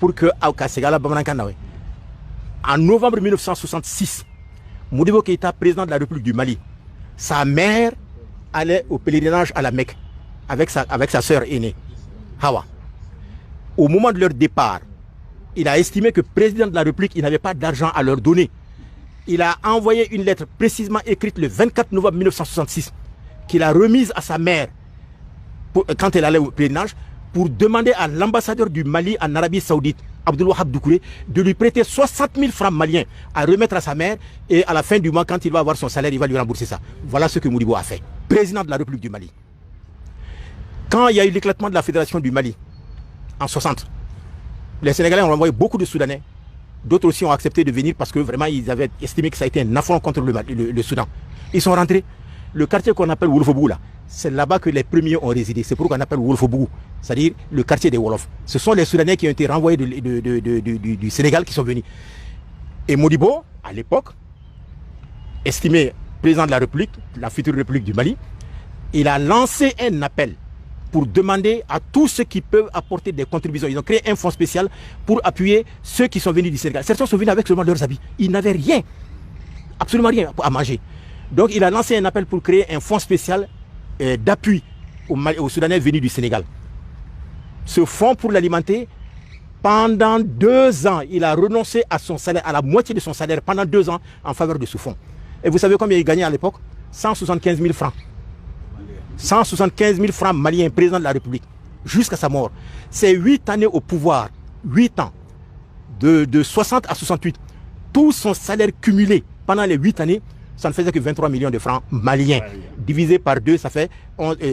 pour que en novembre 1966, Modibo Keïta, président de la République du Mali, sa mère allait au pèlerinage à la Mecque avec sa sœur aînée, Hawa. Au moment de leur départ, il a estimé que président de la République, il n'avait pas d'argent à leur donner. Il a envoyé une lettre précisément écrite le 24 novembre 1966 qu'il a remise à sa mère quand elle allait au pèlerinage pour demander à l'ambassadeur du Mali en Arabie Saoudite, Abdulwahab Doucouré, de lui prêter 60 000 francs maliens à remettre à sa mère, et à la fin du mois, quand il va avoir son salaire, il va lui rembourser ça. Voilà ce que Modibo a fait, président de la République du Mali. Quand il y a eu l'éclatement de la Fédération du Mali, en 60, les Sénégalais ont envoyé beaucoup de Soudanais. D'autres aussi ont accepté de venir parce que vraiment ils avaient estimé que ça a été un affront contre le Soudan. Ils sont rentrés. Le quartier qu'on appelle Wolfobou, là, c'est là-bas que les premiers ont résidé. C'est pourquoi on appelle Wolfobou, c'est-à-dire le quartier des Wolofs. Ce sont les Soudanais qui ont été renvoyés du Sénégal qui sont venus. Et Modibo, à l'époque, estimé président de la République, la future République du Mali, il a lancé un appel pour demander à tous ceux qui peuvent apporter des contributions. Ils ont créé un fonds spécial pour appuyer ceux qui sont venus du Sénégal. Certains sont venus avec seulement leurs habits. Ils n'avaient rien, absolument rien à manger. Donc il a lancé un appel pour créer un fonds spécial d'appui aux Soudanais venus du Sénégal. Ce fonds, pour l'alimenter, pendant 2 ans, il a renoncé à son salaire, à la moitié de son salaire, pendant 2 ans, en faveur de ce fonds. Et vous savez combien il gagnait à l'époque? 175 000 francs. 175 000 francs maliens, président de la République, jusqu'à sa mort. C'est 8 années au pouvoir, 8 ans, de 60 à 68. Tout son salaire cumulé pendant les 8 années, ça ne faisait que 23 millions de francs maliens. Divisé par 2, ça fait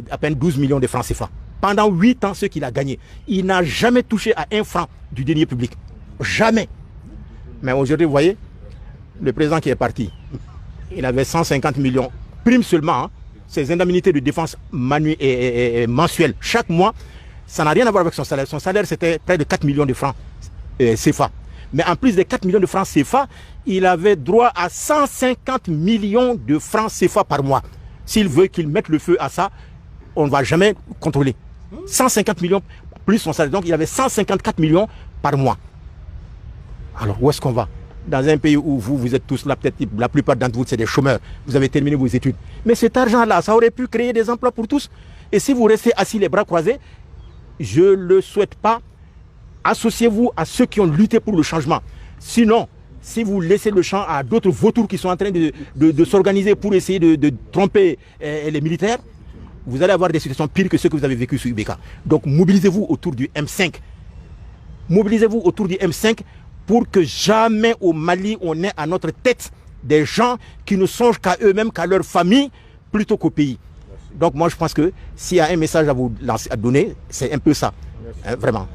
à peine 12 millions de francs CFA. Pendant 8 ans, ce qu'il a gagné, il n'a jamais touché à 1 franc du denier public. Jamais. Mais aujourd'hui, vous voyez, le président qui est parti, il avait 150 millions, prime seulement, hein, ses indemnités de défense mensuelles. Chaque mois, ça n'a rien à voir avec son salaire. Son salaire, c'était près de 4 millions de francs CFA. Mais en plus des 4 millions de francs CFA, il avait droit à 150 millions de francs CFA par mois. S'il veut qu'il mette le feu à ça, on ne va jamais contrôler. 150 millions plus son salaire. Donc il avait 154 millions par mois. Alors où est-ce qu'on va? Dans un pays où vous êtes tous là, peut-être la plupart d'entre vous, c'est des chômeurs. Vous avez terminé vos études. Mais cet argent-là, ça aurait pu créer des emplois pour tous. Et si vous restez assis les bras croisés, je ne le souhaite pas. Associez-vous à ceux qui ont lutté pour le changement. Sinon, si vous laissez le champ à d'autres vautours qui sont en train de s'organiser pour essayer de tromper les militaires, vous allez avoir des situations pires que ce que vous avez vécu sur UBK. Donc mobilisez-vous autour du M5. Mobilisez-vous autour du M5 pour que jamais au Mali on ait à notre tête des gens qui ne songent qu'à eux-mêmes, qu'à leur famille, plutôt qu'au pays. Donc moi je pense que s'il y a un message à vous lancer, à donner, c'est un peu ça, hein, vraiment.